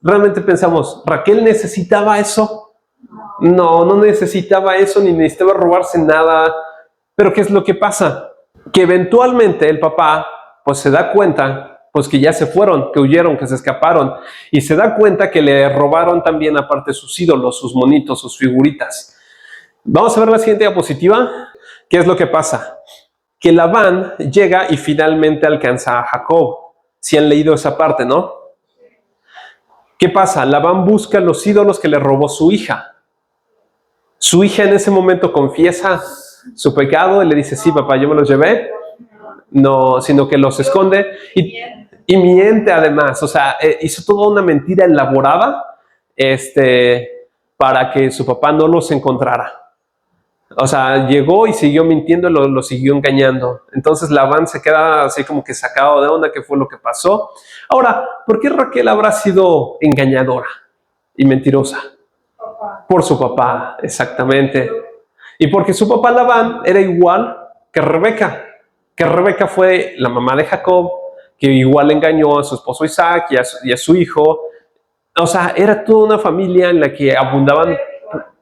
realmente pensamos, ¿Raquel necesitaba eso? No, no necesitaba eso, ni necesitaba robarse nada. Pero ¿qué es lo que pasa? Que eventualmente el papá pues se da cuenta pues que ya se fueron, que huyeron, que se escaparon, y se da cuenta que le robaron también aparte sus ídolos, sus monitos, sus figuritas. Vamos a ver la siguiente diapositiva. ¿Qué es lo que pasa? Que Labán llega y finalmente alcanza a Jacob. Si han leído esa parte, ¿no? ¿Qué pasa? Labán busca los ídolos que le robó su hija. Su hija en ese momento confiesa su pecado y le dice, sí, papá, yo me los llevé. No, sino que los esconde y miente además. O sea, hizo toda una mentira elaborada para que su papá no los encontrara. O sea, llegó y siguió mintiendo, lo siguió engañando. Entonces Labán se queda así como que sacado de onda, qué fue lo que pasó. Ahora, ¿por qué Raquel habrá sido engañadora y mentirosa? Por su papá, exactamente. Y porque su papá Labán era igual que Rebeca fue la mamá de Jacob, que igual engañó a su esposo Isaac y a su hijo. O sea, era toda una familia en la que abundaban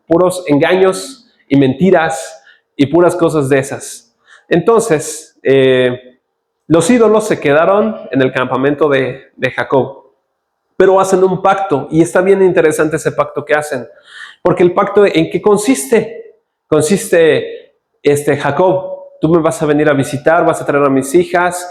puros engaños y mentiras y puras cosas de esas. Entonces, los ídolos se quedaron en el campamento de Jacob, pero hacen un pacto, y está bien interesante ese pacto que hacen, porque el pacto, ¿en qué consiste? Consiste, Jacob, tú me vas a venir a visitar, vas a traer a mis hijas,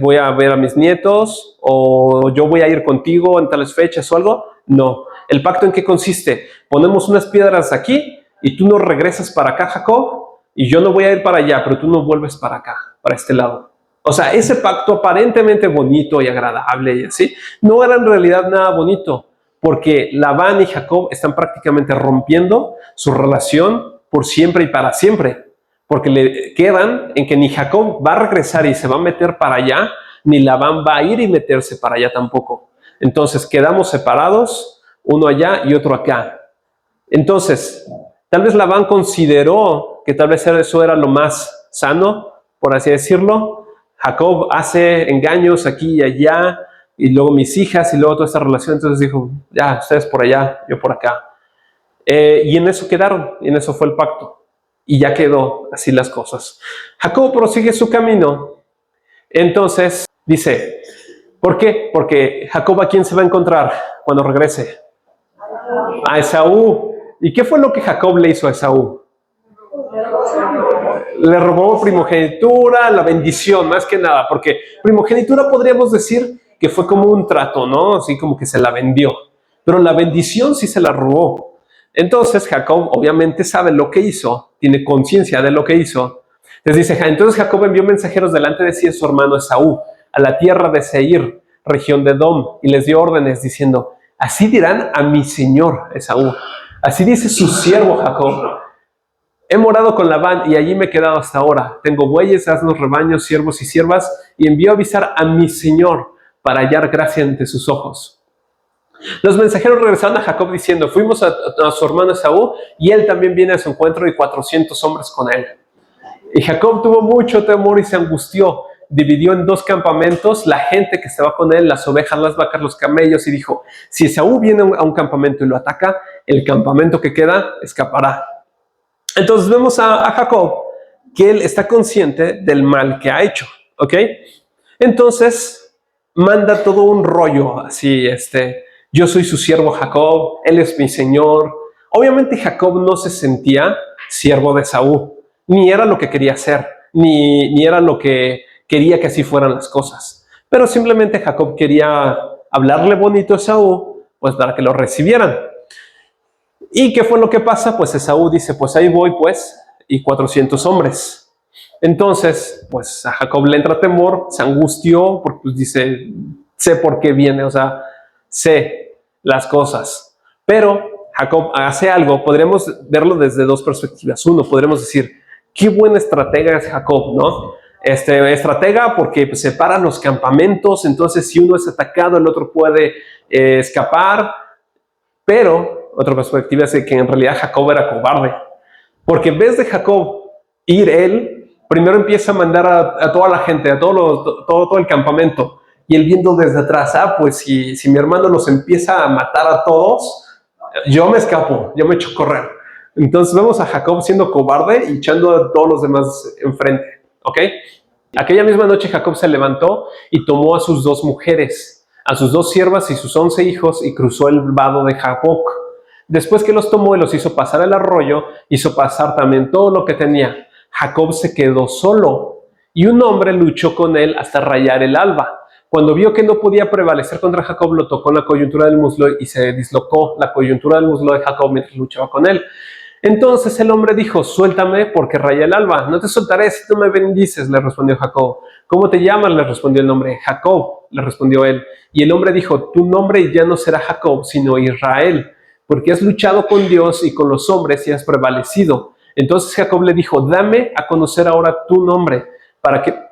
voy a ver a mis nietos, o yo voy a ir contigo en tales fechas o algo. No. ¿El pacto en qué consiste? Ponemos unas piedras aquí y tú no regresas para acá, Jacob, y yo no voy a ir para allá, pero tú no vuelves para acá, para este lado. O sea, ese pacto aparentemente bonito y agradable y así, no era en realidad nada bonito, porque Labán y Jacob están prácticamente rompiendo su relación por siempre y para siempre, porque le quedan en que ni Jacob va a regresar y se va a meter para allá, ni Labán va a ir y meterse para allá tampoco. Entonces quedamos separados, uno allá y otro acá. Entonces, tal vez Labán consideró que tal vez eso era lo más sano, por así decirlo. Jacob hace engaños aquí y allá, y luego mis hijas, y luego toda esta relación. Entonces dijo, ya, ustedes por allá, yo por acá. Y en eso quedaron, y en eso fue el pacto. Y ya quedó así las cosas. Jacob prosigue su camino. Entonces dice, ¿por qué? Porque Jacob, ¿a quién se va a encontrar cuando regrese? A Esaú. ¿Y qué fue lo que Jacob le hizo a Esaú? Le robó primogenitura, la bendición, más que nada, porque primogenitura podríamos decir que fue como un trato, ¿no? Así como que se la vendió. Pero la bendición sí se la robó. Entonces Jacob obviamente sabe lo que hizo, tiene conciencia de lo que hizo. Entonces Jacob envió mensajeros delante de sí a su hermano Esaú, a la tierra de Seir, región de Edom, y les dio órdenes diciendo, así dirán a mi señor Esaú, así dice su siervo Jacob, he morado con Labán y allí me he quedado hasta ahora. Tengo bueyes, asnos, rebaños, siervos y siervas, y envío a avisar a mi señor para hallar gracia ante sus ojos. Los mensajeros regresaron a Jacob diciendo, fuimos a su hermano Esaú y él también viene a su encuentro y 400 hombres con él. Y Jacob tuvo mucho temor y se angustió. Dividió en 2 campamentos la gente que estaba con él, las ovejas, las vacas, los camellos, y dijo, si Esaú viene a un campamento y lo ataca, el campamento que queda escapará. Entonces vemos a Jacob que él está consciente del mal que ha hecho, ¿ok? Entonces manda todo un rollo así, yo soy su siervo Jacob, él es mi señor. Obviamente Jacob no se sentía siervo de Esaú, ni era lo que quería hacer, ni era lo que quería que así fueran las cosas. Pero simplemente Jacob quería hablarle bonito a Esaú, pues para que lo recibieran. ¿Y qué fue lo que pasa? Pues Esaú dice, pues ahí voy pues, y 400 hombres. Entonces, pues a Jacob le entra temor, se angustió, porque pues dice, sé por qué viene, o sea, sé las cosas. Pero Jacob hace algo, podríamos verlo desde 2 perspectivas. Uno, podríamos decir, qué buena estratega es Jacob, ¿no? Estratega porque pues, separa los campamentos, entonces si uno es atacado, el otro puede escapar, pero otra perspectiva es que en realidad Jacob era cobarde, porque en vez de Jacob ir él, primero empieza a mandar a toda la gente, a todo el campamento, y él viendo desde atrás, pues si mi hermano los empieza a matar a todos, yo me escapo, yo me echo a correr. Entonces vemos a Jacob siendo cobarde y echando a todos los demás enfrente, ¿ok? Aquella misma noche Jacob se levantó y tomó a sus 2 mujeres, a sus 2 siervas y sus 11 hijos, y cruzó el vado de Jaboc. Después que los tomó y los hizo pasar el arroyo, hizo pasar también todo lo que tenía. Jacob se quedó solo, y un hombre luchó con él hasta rayar el alba. Cuando vio que no podía prevalecer contra Jacob, lo tocó en la coyuntura del muslo y se dislocó la coyuntura del muslo de Jacob mientras luchaba con él. Entonces el hombre dijo, suéltame porque raya el alba. No te soltaré si tú me bendices, le respondió Jacob. ¿Cómo te llamas?, le respondió el hombre. Jacob, le respondió él. Y el hombre dijo, tu nombre ya no será Jacob, sino Israel, porque has luchado con Dios y con los hombres y has prevalecido. Entonces Jacob le dijo, dame a conocer ahora tu nombre.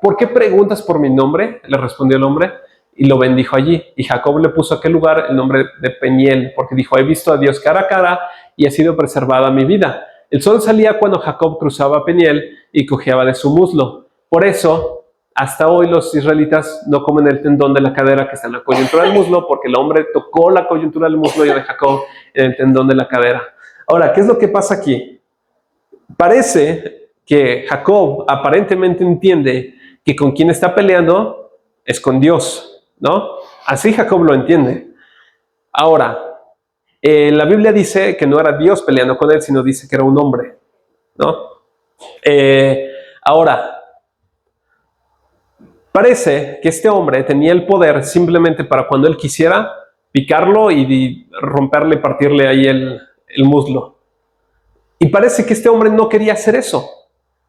¿Por qué preguntas por mi nombre? Le respondió el hombre y lo bendijo allí. Y Jacob le puso a aquel lugar el nombre de Peniel, porque dijo, he visto a Dios cara a cara y ha sido preservada mi vida. El sol salía cuando Jacob cruzaba Peniel y cojeaba de su muslo. Por eso, hasta hoy los israelitas no comen el tendón de la cadera que está en la coyuntura del muslo, porque el hombre tocó la coyuntura del muslo de Jacob en el tendón de la cadera. Ahora, ¿qué es lo que pasa aquí? Parece que Jacob aparentemente entiende que con quien está peleando es con Dios, ¿no? Así Jacob lo entiende. Ahora, la Biblia dice que no era Dios peleando con él, sino dice que era un hombre, ¿no? Ahora, parece que este hombre tenía el poder simplemente para cuando él quisiera picarlo y romperle, partirle ahí el muslo. Y parece que este hombre no quería hacer eso.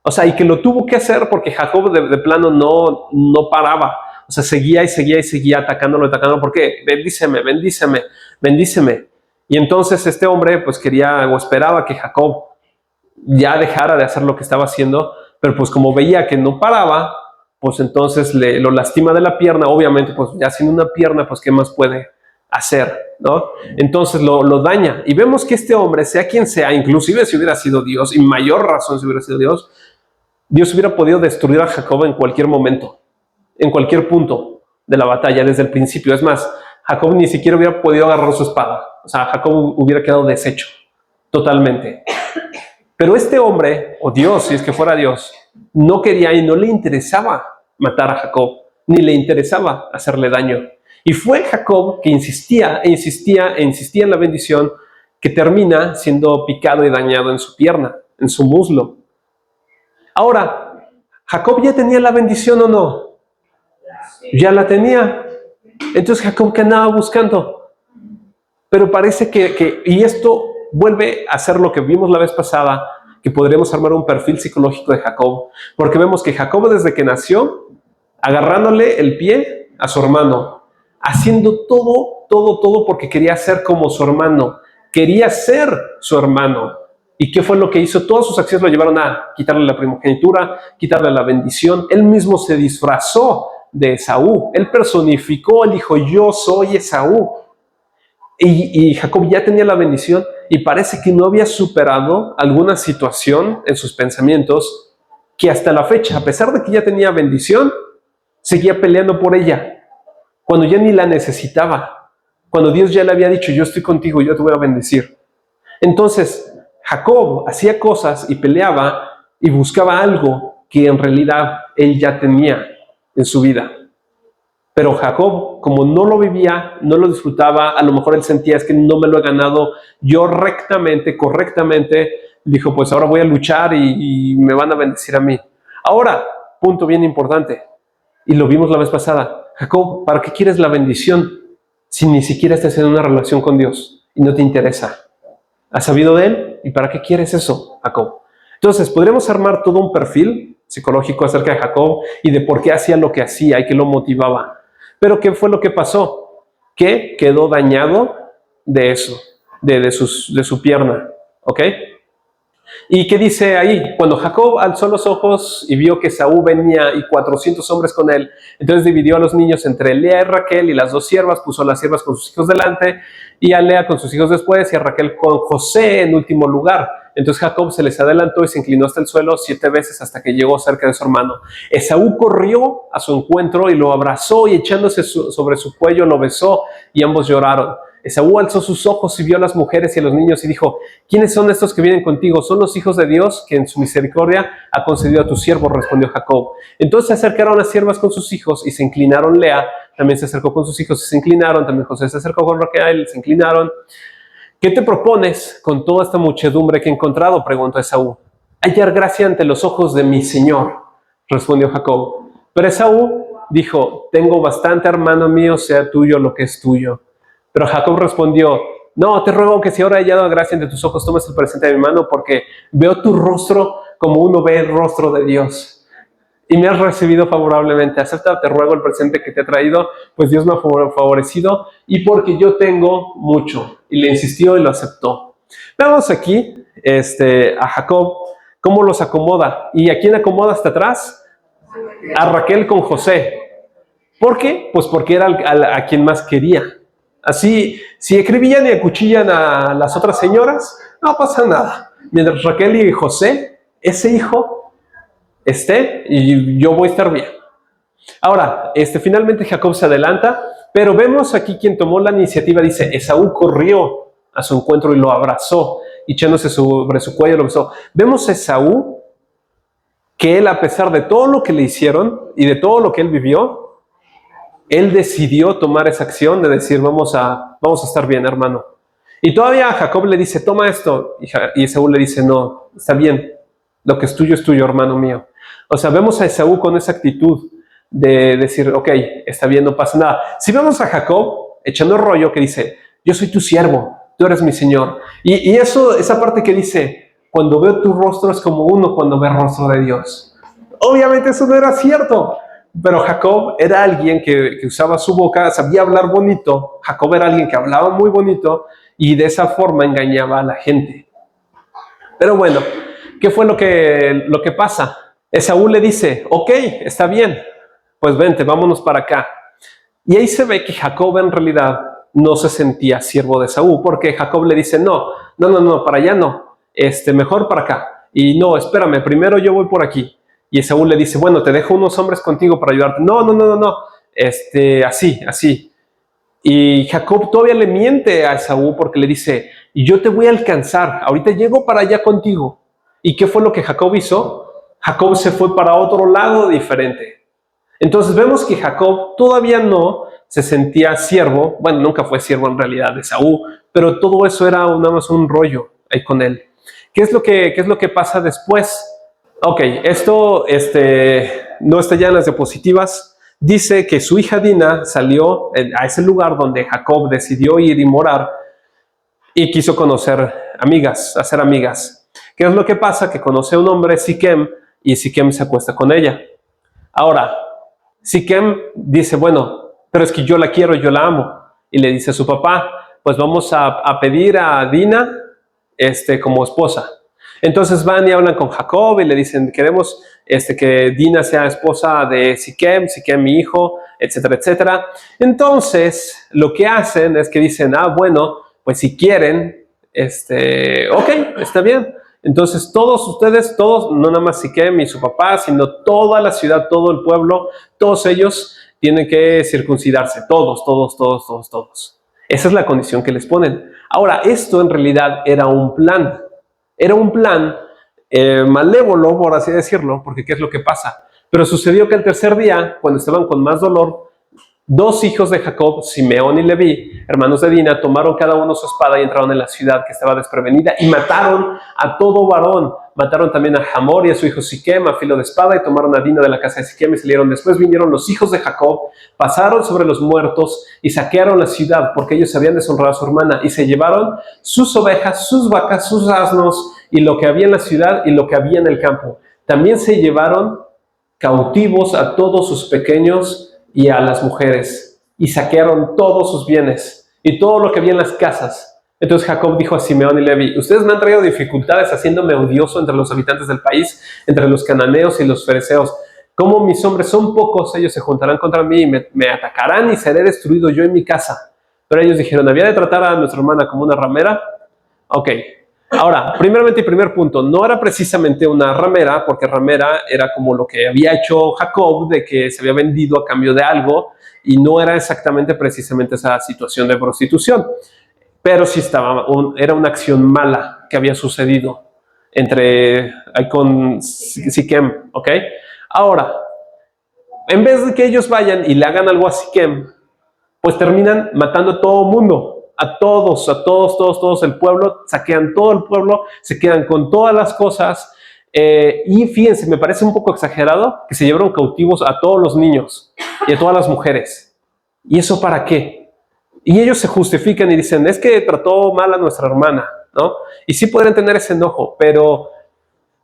O sea, y que lo tuvo que hacer porque Jacob de plano no paraba. O sea, seguía y seguía atacándolo. ¿Por qué? Bendíceme, bendíceme, bendíceme. Y entonces este hombre pues quería o esperaba que Jacob ya dejara de hacer lo que estaba haciendo, pero pues como veía que no paraba, pues entonces lo lastima de la pierna. Obviamente, pues ya sin una pierna, pues ¿qué más puede hacer? ¿No? Entonces lo daña. Y vemos que este hombre, sea quien sea, inclusive si hubiera sido Dios, y mayor razón si hubiera sido Dios, Dios hubiera podido destruir a Jacob en cualquier momento, en cualquier punto de la batalla, desde el principio. Es más, Jacob ni siquiera hubiera podido agarrar su espada. O sea, Jacob hubiera quedado deshecho totalmente. Pero este hombre, o Dios, si es que fuera Dios, no quería y no le interesaba matar a Jacob, ni le interesaba hacerle daño. Y fue Jacob que insistía en la bendición, que termina siendo picado y dañado en su pierna, en su muslo. Ahora, ¿Jacob ya tenía la bendición o no? Ya la tenía. Entonces Jacob, ¿qué andaba buscando? Pero parece y esto vuelve a ser lo que vimos la vez pasada, que podríamos armar un perfil psicológico de Jacob, porque vemos que Jacob desde que nació, agarrándole el pie a su hermano, haciendo todo porque quería ser como su hermano, quería ser su hermano. ¿Y qué fue lo que hizo? Todas sus acciones lo llevaron a quitarle la primogenitura, quitarle la bendición. Él mismo se disfrazó de Esaú, él personificó, él dijo, yo soy Esaú. Y Jacob ya tenía la bendición y parece que no había superado alguna situación en sus pensamientos que hasta la fecha, a pesar de que ya tenía bendición, seguía peleando por ella, cuando ya ni la necesitaba, cuando Dios ya le había dicho, yo estoy contigo, yo te voy a bendecir. Entonces, Jacob hacía cosas y peleaba y buscaba algo que en realidad él ya tenía en su vida. Pero Jacob, como no lo vivía, no lo disfrutaba, a lo mejor él sentía, es que no me lo he ganado yo rectamente, correctamente, dijo, pues ahora voy a luchar y me van a bendecir a mí. Ahora, punto bien importante, y lo vimos la vez pasada, Jacob, ¿para qué quieres la bendición si ni siquiera estás en una relación con Dios y no te interesa? ¿Has sabido de Él? ¿Y para qué quieres eso, Jacob? Entonces, podríamos armar todo un perfil psicológico acerca de Jacob y de por qué hacía lo que hacía y qué lo motivaba. Pero ¿qué fue lo que pasó? Que quedó dañado de eso, de su pierna, ¿ok? ¿Y qué dice ahí? Cuando Jacob alzó los ojos y vio que Esaú venía y 400 hombres con él, entonces dividió a los niños entre Lea y Raquel y las dos siervas, puso a las siervas con sus hijos delante y a Lea con sus hijos después y a Raquel con José en último lugar. Entonces Jacob se les adelantó y se inclinó hasta el suelo 7 veces hasta que llegó cerca de su hermano. Esaú corrió a su encuentro y lo abrazó y echándose sobre su cuello lo besó y ambos lloraron. Esaú alzó sus ojos y vio a las mujeres y a los niños y dijo, ¿quiénes son estos que vienen contigo? Son los hijos de Dios que en su misericordia ha concedido a tu siervo, respondió Jacob. Entonces se acercaron las siervas con sus hijos y se inclinaron. Lea también se acercó con sus hijos y se inclinaron. También José se acercó con Raquel y se inclinaron. ¿Qué te propones con toda esta muchedumbre que he encontrado?, preguntó Esaú. Hallar gracia ante los ojos de mi señor, respondió Jacob. Pero Esaú dijo, tengo bastante, hermano mío, sea tuyo lo que es tuyo. Pero Jacob respondió, no, te ruego que si ahora he hallado gracia ante tus ojos, tomes el presente de mi mano, porque veo tu rostro como uno ve el rostro de Dios. y me has recibido favorablemente. Acepta, te ruego, el presente que te he traído, pues Dios me ha favorecido y porque yo tengo mucho. Y le insistió y lo aceptó. Veamos aquí a Jacob, cómo los acomoda. ¿Y a quién acomoda hasta atrás? A Raquel con José. ¿Por qué? Pues porque era a quien más quería. Así, si acribillan y acuchillan a las otras señoras, no pasa nada. Mientras Raquel y José, ese hijo, esté, y yo voy a estar bien. Ahora, finalmente Jacob se adelanta, pero vemos aquí quien tomó la iniciativa. Dice, Esaú corrió a su encuentro y lo abrazó, echándose sobre su cuello, lo besó. Vemos a Esaú, que él, a pesar de todo lo que le hicieron y de todo lo que él vivió, él decidió tomar esa acción de decir, vamos a estar bien, hermano. Y todavía Jacob le dice, toma esto. Y Esaú le dice, no, está bien. Lo que es tuyo, hermano mío. O sea, vemos a Esaú con esa actitud de decir, ok, está bien, no pasa nada. Si vemos a Jacob echando el rollo que dice, yo soy tu siervo, tú eres mi Señor. Y esa parte que dice, cuando veo tu rostro es como uno cuando ve el rostro de Dios. Obviamente eso no era cierto. Pero Jacob era alguien que usaba su boca, sabía hablar bonito. Jacob era alguien que hablaba muy bonito y de esa forma engañaba a la gente. Pero bueno, ¿qué fue lo que pasa? Esaú le dice, ok, está bien, pues vente, vámonos para acá. Y ahí se ve que Jacob en realidad no se sentía siervo de Esaú, porque Jacob le dice, no, para allá no, mejor para acá. Y no, espérame, primero yo voy por aquí. Y Esaú le dice, bueno, te dejo unos hombres contigo para ayudarte. No. Así. Y Jacob todavía le miente a Esaú porque le dice, yo te voy a alcanzar, ahorita llego para allá contigo. ¿Y qué fue lo que Jacob hizo? Jacob se fue para otro lado diferente. Entonces vemos que Jacob todavía no se sentía siervo. Bueno, nunca fue siervo en realidad de Esaú, pero todo eso era nada más un rollo ahí con él. ¿Qué es lo que pasa después? Ok, esto no está ya en las diapositivas. Dice que su hija Dina salió a ese lugar donde Jacob decidió ir y morar y quiso conocer amigas, hacer amigas. ¿Qué es lo que pasa? Que conoce a un hombre, Siquem, y Siquem se acuesta con ella. Ahora, Siquem dice, bueno, pero es que yo la quiero, yo la amo. Y le dice a su papá, pues vamos a pedir a Dina como esposa. Entonces van y hablan con Jacob y le dicen, queremos que Dina sea esposa de Siquem mi hijo, etcétera, etcétera. Entonces, lo que hacen es que dicen, bueno, pues si quieren, ok, está bien. Entonces, todos ustedes, no nada más Siquem y su papá, sino toda la ciudad, todo el pueblo, todos ellos tienen que circuncidarse, todos. Esa es la condición que les ponen. Ahora, esto en realidad era un plan. Era un plan malévolo, por así decirlo, porque ¿qué es lo que pasa? Pero sucedió que el tercer día, cuando estaban con más dolor, dos hijos de Jacob, Simeón y Leví, hermanos de Dina, tomaron cada uno su espada y entraron en la ciudad que estaba desprevenida y mataron a todo varón. Mataron también a Hamor y a su hijo Siquem a filo de espada y tomaron a Dina de la casa de Siquem y salieron. Después vinieron los hijos de Jacob, pasaron sobre los muertos y saquearon la ciudad porque ellos habían deshonrado a su hermana y se llevaron sus ovejas, sus vacas, sus asnos y lo que había en la ciudad y lo que había en el campo. También se llevaron cautivos a todos sus pequeños y a las mujeres y saquearon todos sus bienes y todo lo que había en las casas. Entonces Jacob dijo a Simeón y Leví, ustedes me han traído dificultades haciéndome odioso entre los habitantes del país, entre los cananeos y los fereceos. Como mis hombres son pocos, ellos se juntarán contra mí y me atacarán y seré destruido yo en mi casa. Pero ellos dijeron, ¿había de tratar a nuestra hermana como una ramera? Ok. Ahora, primeramente y primer punto, no era precisamente una ramera, porque ramera era como lo que había hecho Jacob, de que se había vendido a cambio de algo, y no era exactamente precisamente esa situación de prostitución. Pero sí era una acción mala que había sucedido con Siquem, ¿ok? Ahora, en vez de que ellos vayan y le hagan algo a Siquem, pues terminan matando a todo el mundo, a todos el pueblo, saquean todo el pueblo, se quedan con todas las cosas, y fíjense, me parece un poco exagerado que se llevaron cautivos a todos los niños y a todas las mujeres. ¿Y eso para qué? Y ellos se justifican y dicen, es que trató mal a nuestra hermana, ¿no? Y sí podrían tener ese enojo, pero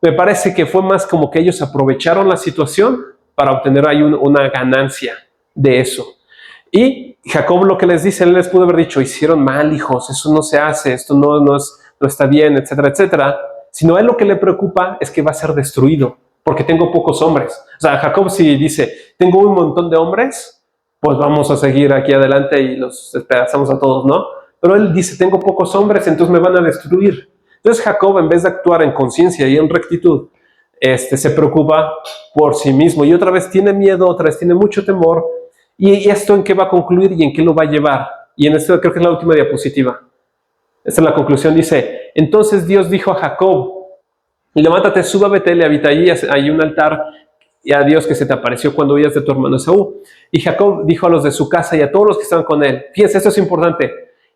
me parece que fue más como que ellos aprovecharon la situación para obtener ahí una ganancia de eso. Y Jacob lo que les dice, él les pudo haber dicho, hicieron mal, hijos, eso no se hace, esto no está bien, etcétera, etcétera. Sino a él lo que le preocupa es que va a ser destruido, porque tengo pocos hombres. O sea, Jacob si dice, tengo un montón de hombres, pues vamos a seguir aquí adelante y los despedazamos a todos, ¿no? Pero él dice, tengo pocos hombres, entonces me van a destruir. Entonces Jacob, en vez de actuar en conciencia y en rectitud, se preocupa por sí mismo y otra vez tiene miedo, otra vez tiene mucho temor. ¿Y esto en qué va a concluir y en qué lo va a llevar? Y en esto creo que es la última diapositiva. Esta es la conclusión, dice, entonces Dios dijo a Jacob, levántate, sube a Betel y habita allí, hay un altar y a Dios que se te apareció cuando huías de tu hermano Esaú. Y Jacob dijo a los de su casa y a todos los que estaban con él, fíjense, esto es importante,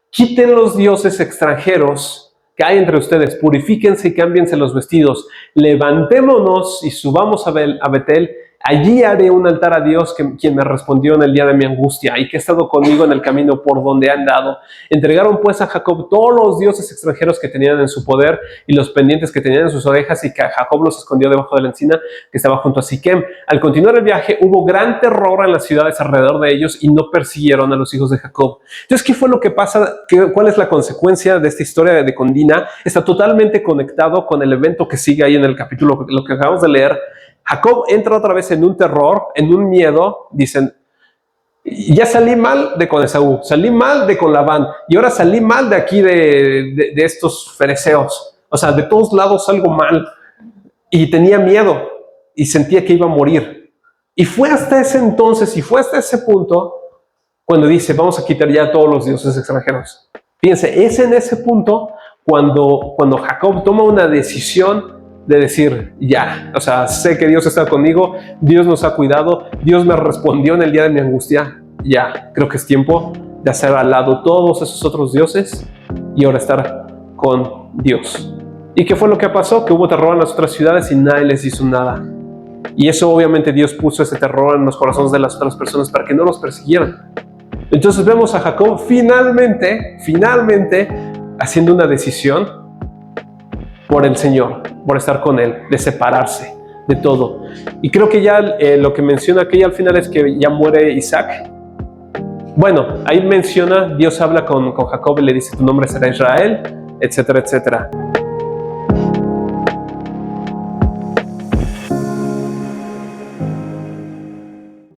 quiten los dioses extranjeros que hay entre ustedes, purifíquense y cámbiense los vestidos, levantémonos y subamos a Betel. Allí haré un altar a Dios, quien me respondió en el día de mi angustia y que ha estado conmigo en el camino por donde he andado. Entregaron pues a Jacob todos los dioses extranjeros que tenían en su poder y los pendientes que tenían en sus orejas, y que Jacob los escondió debajo de la encina que estaba junto a Siquem. Al continuar el viaje hubo gran terror en las ciudades alrededor de ellos y no persiguieron a los hijos de Jacob. Entonces, ¿qué fue lo que pasa? ¿Cuál es la consecuencia de esta historia de con Dina? Está totalmente conectado con el evento que sigue ahí en el capítulo, lo que acabamos de leer. Jacob entra otra vez en un terror, en un miedo. Dicen, ya salí mal de con Esaú, salí mal de con Labán, y ahora salí mal de aquí de estos fereceos. O sea, de todos lados salgo mal. Y tenía miedo y sentía que iba a morir. Y fue hasta ese entonces, y fue hasta ese punto, cuando dice, vamos a quitar ya todos los dioses extranjeros. Fíjense, es en ese punto cuando Jacob toma una decisión de decir, ya, o sea, sé que Dios está conmigo, Dios nos ha cuidado, Dios me respondió en el día de mi angustia, ya, creo que es tiempo de hacer al lado todos esos otros dioses y ahora estar con Dios. ¿Y qué fue lo que pasó? Que hubo terror en las otras ciudades y nadie les hizo nada. Y eso obviamente Dios puso ese terror en los corazones de las otras personas para que no los persiguieran. Entonces vemos a Jacob finalmente haciendo una decisión por el Señor, por estar con Él, de separarse de todo. Y creo que ya lo que menciona aquí al final es que ya muere Isaac. Bueno, ahí menciona, Dios habla con Jacob y le dice, tu nombre será Israel, etcétera, etcétera.